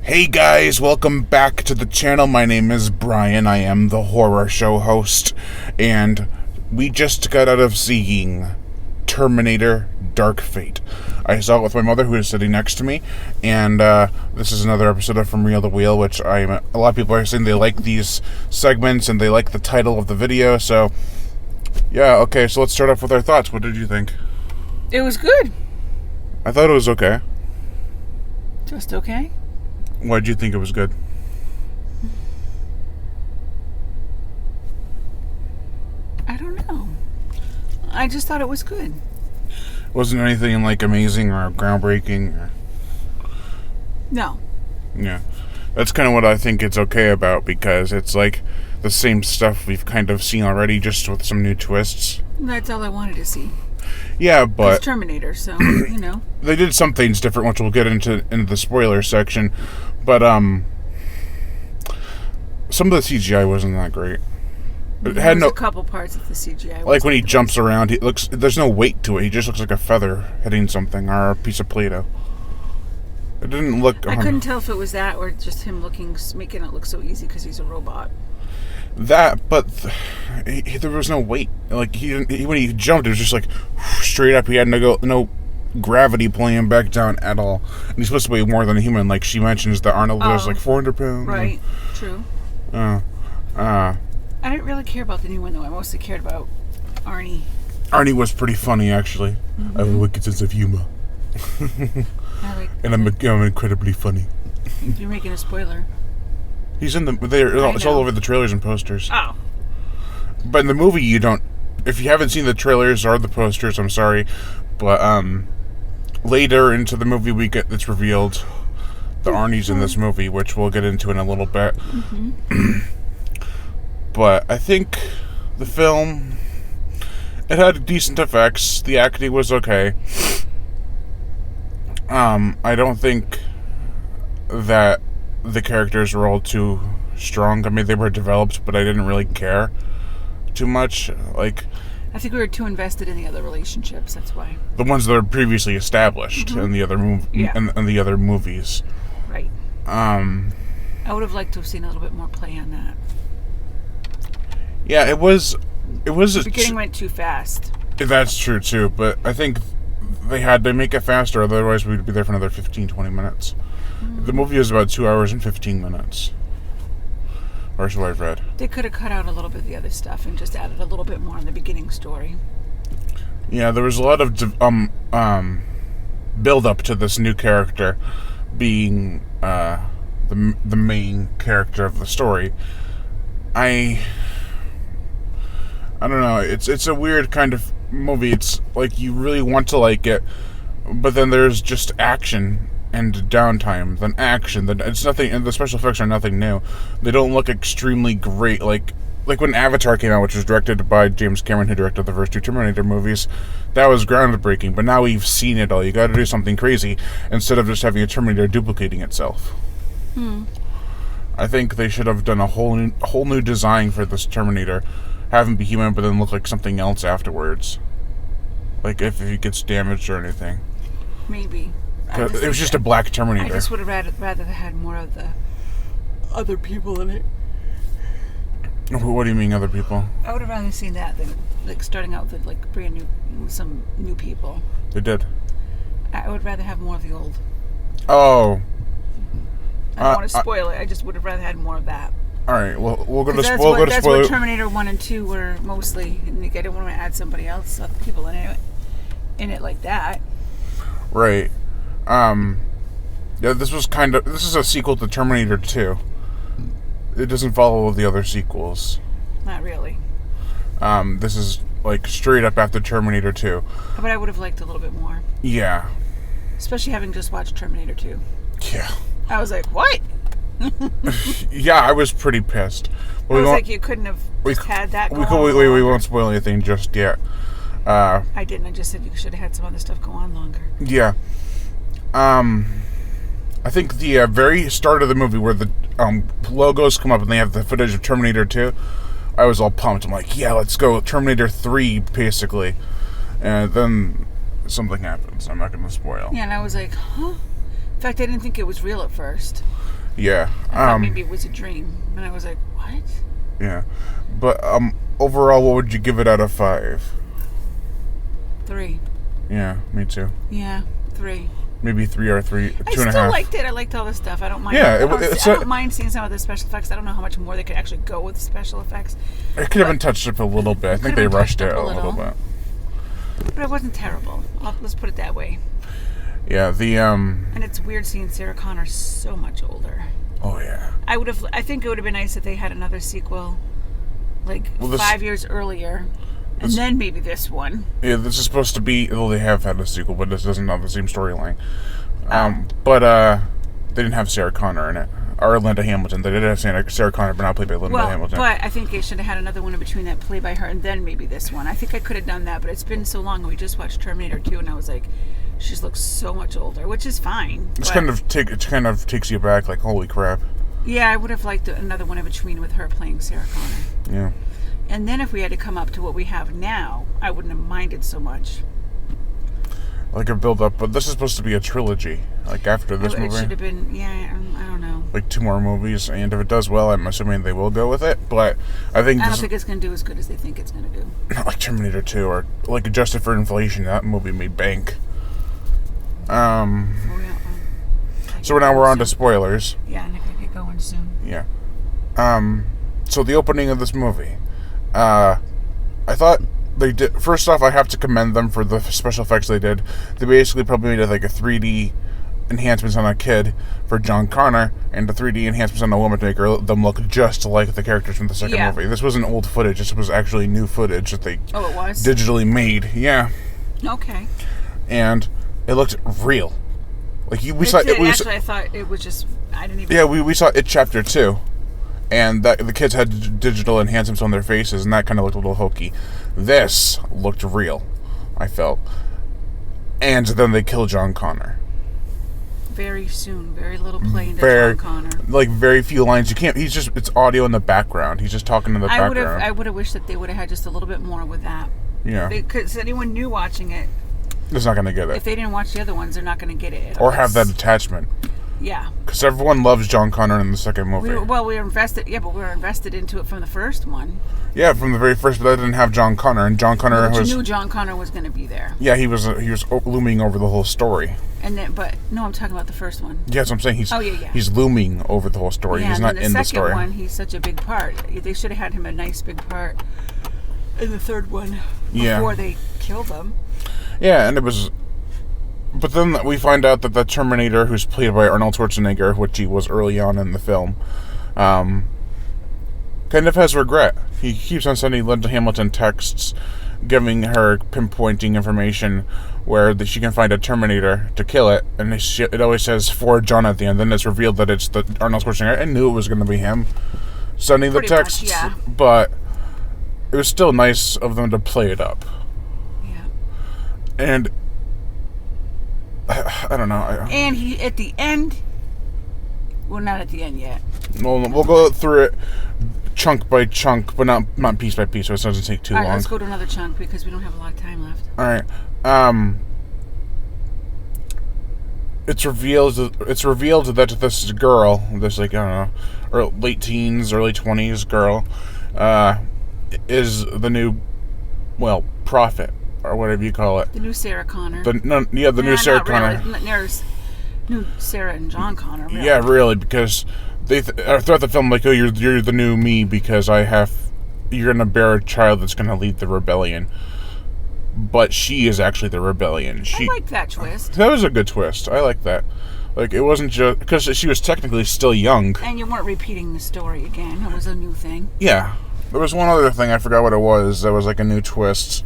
Hey guys, welcome back to the channel. My name is Brian. I am the horror show host, and we just got out of seeing Terminator Dark Fate. I saw it with my mother, who is sitting next to me, and this is another episode of From Reel to Wheel, which a lot of people are saying they like these segments and they like the title of the video, so yeah, okay, so let's start off with our thoughts. What did you think? It was good. I thought it was okay. Just okay? Why did you think it was good? I don't know. I just thought it was good. Wasn't anything like amazing or groundbreaking? Or... No. Yeah. That's kind of what I think it's okay about, because it's like the same stuff we've kind of seen already, just with some new twists. That's all I wanted to see. Yeah, but... It's Terminator, so, you know. They did some things different, which we'll get into the spoiler section. But, some of the CGI wasn't that great. There's a couple parts of the CGI. Like when he jumps around, there's no weight to it. He just looks like a feather hitting something, or a piece of Play-Doh. It didn't look... I couldn't tell if it was that or just him making it look so easy because he's a robot. That, but there was no weight. Like when he jumped, it was just like straight up. He had no gravity pulling him back down at all. And he's supposed to weigh more than a human. Like she mentions that Arnold was like 400 pounds. Right. True. I didn't really care about the new one though. I mostly cared about Arnie. Arnie was pretty funny, actually. Mm-hmm. I have a wicked sense of humor. And I'm incredibly funny. You're making a spoiler. He's in it's all over the trailers and posters. Oh. But in the movie, you don't... If you haven't seen the trailers or the posters, I'm sorry. But, later into the movie, it's revealed the Arnie's in this movie, which we'll get into in a little bit. Mm-hmm. But I think the film... It had decent effects. The acting was okay. I don't think that the characters were all too strong. I mean, they were developed, but I didn't really care too much. Like, I think we were too invested in the other relationships. That's why. The ones that are previously established in the other in the other movies. Right. I would have liked to have seen a little bit more play on that. Yeah, it was. The beginning went too fast. That's true too, but I think they had to make it faster, otherwise we'd be there for another 15-20 minutes. The movie is about 2 hours and 15 minutes. Or so I've read. They could have cut out a little bit of the other stuff and just added a little bit more in the beginning story. Yeah, there was a lot of build up to this new character being the main character of the story. I don't know. It's a weird kind of movie. It's like you really want to like it, but then there's just action and downtime, then action, then it's nothing, and the special effects are nothing new. They don't look extremely great, like when Avatar came out, which was directed by James Cameron, who directed the first two Terminator movies. That was groundbreaking, but now we've seen it all. You gotta do something crazy, instead of just having a Terminator duplicating itself. I think they should have done a whole new design for this Terminator, have him be human, but then look like something else afterwards. Like if he gets damaged or anything. Maybe. It was just a black Terminator. I just would have rather had more of the other people in it. What do you mean, other people? I would have rather seen that than like starting out with like some new people. They did. I would rather have more of the old. Oh. I don't want to spoil it. I just would have rather had more of that. All right. Well, we'll go to that's spoil. That's what Terminator 1 and 2 were mostly. And I didn't want to add somebody else, other people in it like that. Right. Yeah, this is a sequel to Terminator 2. It doesn't follow the other sequels. Not really. This is like straight up after Terminator 2. But I would have liked a little bit more. Yeah. Especially having just watched Terminator 2. Yeah. I was like, what? Yeah, I was pretty pissed. Well, I was like, you couldn't have had that go on. We won't spoil anything just yet. I didn't. I just said you should have had some other stuff go on longer. Yeah. I think the very start of the movie where the logos come up and they have the footage of Terminator 2, I was all pumped. I'm like, yeah, let's go. Terminator 3, basically. And then something happens. I'm not going to spoil. Yeah, and I was like, huh? In fact, I didn't think it was real at first. Yeah. I thought maybe it was a dream. And I was like, what? Yeah. But overall, what would you give it out of 5? 3. Yeah, me too. Yeah, 3. Maybe 3 or 3, 2.5. I still liked it. I liked all the stuff. I don't mind. Yeah, I don't mind seeing some of the special effects. I don't know how much more they could actually go with special effects. It could have been touched up a little bit. I think they rushed it a little bit. But it wasn't terrible. Let's put it that way. Yeah, And it's weird seeing Sarah Connor so much older. Oh yeah. I think it would have been nice if they had another sequel, like 5 years earlier, and then maybe this one. Yeah, this is supposed to be. Well, they have had a sequel, but this doesn't have the same storyline. But they didn't have Sarah Connor in it, or Linda Hamilton. They did have Sarah Connor, but not played by Linda Hamilton. But I think they should have had another one in between that played by her, and then maybe this one. I think I could have done that, but it's been so long. We just watched Terminator 2, and I was like, she looks so much older, which is fine. It kind of takes you back, like, holy crap. Yeah, I would have liked another one in between with her playing Sarah Connor. Yeah. And then if we had to come up to what we have now, I wouldn't have minded so much. Like a build-up, but this is supposed to be a trilogy. Like after this movie. It should have been, I don't know. Like 2 more movies, and if it does well, I'm assuming they will go with it. But I don't think it's going to do as good as they think it's going to do. Not like Terminator 2, or like adjusted for inflation, that movie made bank. So now we're on to spoilers. Yeah, and I gotta get going soon. Yeah. So the opening of this movie, I thought they did. First off, I have to commend them for the special effects they did. They basically probably made like a 3D enhancements on a kid for John Connor, and the 3D enhancements on a woman to make them look just like the characters from the second movie. This wasn't old footage. This was actually new footage that they it was digitally made. Yeah. Okay. And it looked real. Like I thought it was just. I didn't even. Yeah, we saw it Chapter 2, and that the kids had digital enhancements on their faces, and that kind of looked a little hokey. This looked real, I felt. And then they kill John Connor. Very soon, very little play into John Connor. Like very few lines. You can't. It's audio in the background. He's just talking in the background. I would have wished that they would have had just a little bit more with that. Yeah. Because anyone new watching it. It's not going to get it. If they didn't watch the other ones, they're not going to get it. Or have that attachment. Yeah. Because everyone loves John Connor in the second movie. We were invested. Yeah, but we were invested into it from the first one. Yeah, from the very first, but that didn't have John Connor, and John Connor you knew John Connor was going to be there. Yeah, he was looming over the whole story. And then, but no, I'm talking about the first one. Yeah, that's what I'm saying. He's looming over the whole story. Yeah, he's not in the story. The second one, he's such a big part. They should have had him a nice big part in the third one before they killed him. Yeah, and it was. But then we find out that the Terminator, who's played by Arnold Schwarzenegger, which he was early on in the film, kind of has regret. He keeps on sending Linda Hamilton texts, giving her pinpointing information where she can find a Terminator to kill it, and it always says for John at the end. Then it's revealed that it's the Arnold Schwarzenegger. I knew it was going to be him sending the texts, but it was still nice of them to play it up. Yeah. And I don't know. And he, at the end, well, not at the end yet. We'll go through it chunk by chunk, but not piece by piece, so it doesn't take too long. All right, let's go to another chunk because we don't have a lot of time left. All right. It's revealed that this girl, this like I don't know, late teens, early 20s girl, is the new, prophet. Or whatever you call it. The new Sarah Connor. The new Sarah Connor. Really. New Sarah and John Connor. Really. Yeah, really, because they throughout the film like, oh, you're the new me because you're gonna bear a child that's gonna lead the rebellion. But she is actually the rebellion. I like that twist. That was a good twist. I like that. Like it wasn't just because she was technically still young. And you weren't repeating the story again. It was a new thing. Yeah, there was one other thing I forgot what it was. That was like a new twist.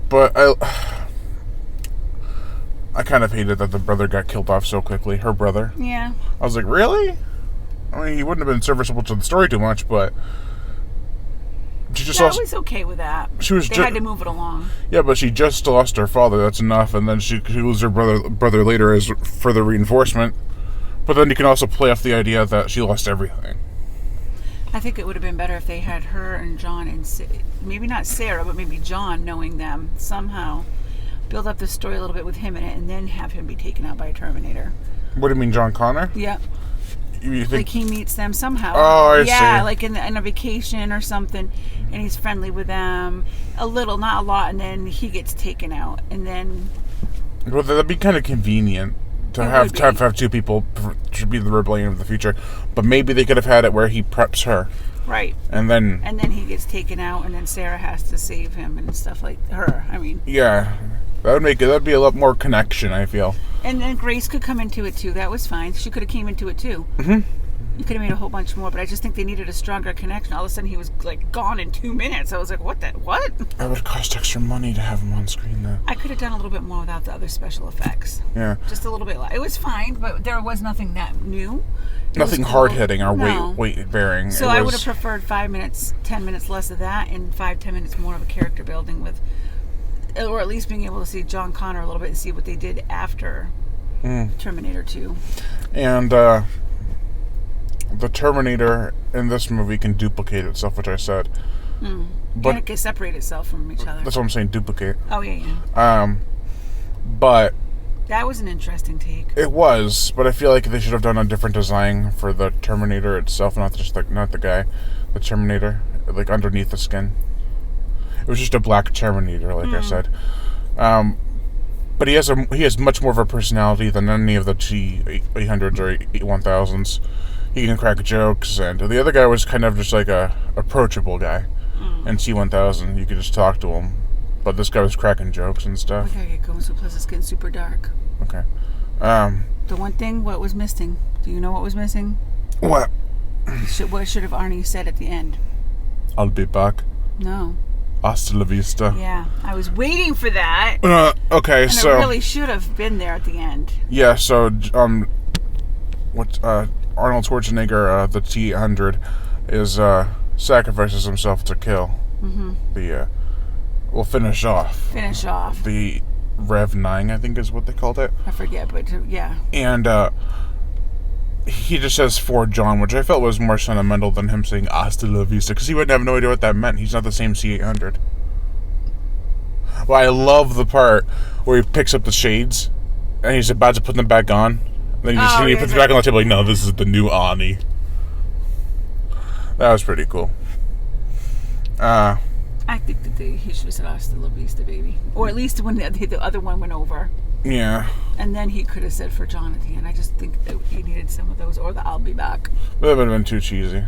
But I kind of hated that the brother got killed off so quickly. Her brother. Yeah. I was like, really? I mean, he wouldn't have been serviceable to the story too much, but she just I was okay with that. They had to move it along. Yeah, but she just lost her father. That's enough, and then she loses her brother later as further reinforcement. But then you can also play off the idea that she lost everything. I think it would have been better if they had her and John and maybe not Sarah, but maybe John knowing them somehow. Build up the story a little bit with him in it, and then have him be taken out by a Terminator. What do you mean, John Connor? Yeah. You think? Like he meets them somehow. Oh, I yeah, see. like in a vacation or something, and he's friendly with them a little, not a lot, and then he gets taken out, and then. Well, that'd be kind of convenient to have two people to be the rebellion of the future, but maybe they could have had it where he preps her. Right. And then he gets taken out, and then Sarah has to save him and stuff like her. I mean. Yeah, that'd be a lot more connection, I feel. And then Grace could come into it too. That was fine. She could have came into it too. Mm-hmm. You could have made a whole bunch more, but I just think they needed a stronger connection. All of a sudden, he was like gone in 2 minutes. I was like, what? That would cost extra money to have him on screen, though. I could have done a little bit more without the other special effects. Yeah. Just a little bit. It was fine, but there was nothing that new. Nothing hard-hitting or weight-bearing. So I would have preferred 5 minutes, 10 minutes less of that, and 5-10 minutes more of a character building with, or at least being able to see John Connor a little bit and see what they did after Terminator 2. And the Terminator in this movie can duplicate itself, which I said. But it can separate itself from each other. That's what I'm saying, duplicate. Oh, yeah. But that was an interesting take. It was, but I feel like they should have done a different design for the Terminator itself, not the guy, the Terminator, like underneath the skin. It was just a black Terminator, like I said. But he has much more of a personality than any of the T-800s or E-1000s. He can crack jokes, and the other guy was kind of just like a approachable guy. And T-1000, you could just talk to him. But this guy was cracking jokes and stuff. We gotta get going, so plus it's getting super dark. Okay. The one thing, what was missing? Do you know what was missing? What? What should have Arnie said at the end? I'll be back. No. Hasta la vista. Yeah, I was waiting for that. Okay, and so it really should have been there at the end. Yeah, so Arnold Schwarzenegger, the T-800, is sacrifices himself to kill the. We'll finish off the Rev 9, I think is what they called it. I forget, but yeah. And he just says for John, which I felt was more sentimental than him saying hasta la vista, because he wouldn't have no idea what that meant. He's not the same C-800. Well, I love the part where he picks up the shades and he's about to put them back on. Then he puts them back on the table like, no, this is the new Ani. That was pretty cool. I think that he should have said hasta la vista, baby. Or at least when the other one went over. Yeah. And then he could have said for John at the end. I just think that he needed some of those, or the I'll be back. That would have been too cheesy.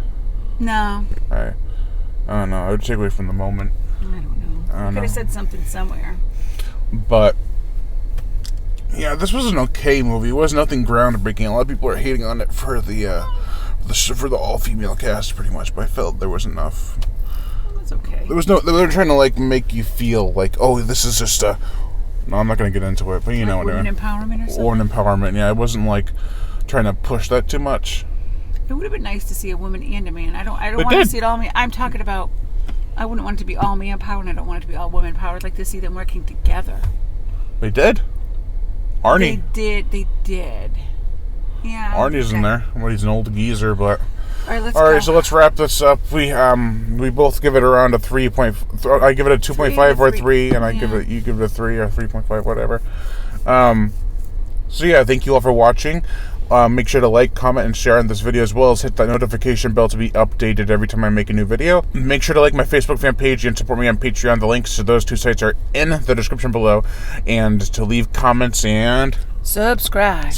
No. I don't know. I would take away from the moment. I don't know. Could have said something somewhere. But yeah, this was an okay movie. It was nothing groundbreaking. A lot of people are hating on it for the all-female cast, pretty much. But I felt there was enough. That's okay. There was no. They were trying to like make you feel like, oh, this is just a. No, I'm not going to get into it, but you know what I mean. Empowerment or something. Or an empowerment. Yeah, it wasn't like trying to push that too much. It would have been nice to see a woman and a man. I don't want to see it all man. I'm talking about. I wouldn't want it to be all man power, and I don't want it to be all woman power. I'd like to see them working together. They did. Arnie. They did. Yeah. Arnie's in there. Well, he's an old geezer, but. All right, so let's wrap this up. We both give it around a 3. I give it a 2.5 or 3, and you give it a 3 or 3.5, whatever. So yeah, thank you all for watching. Make sure to like, comment, and share on this video, as well as hit that notification bell to be updated every time I make a new video. Make sure to like my Facebook fan page and support me on Patreon. The links to those two sites are in the description below. And to leave comments and subscribe.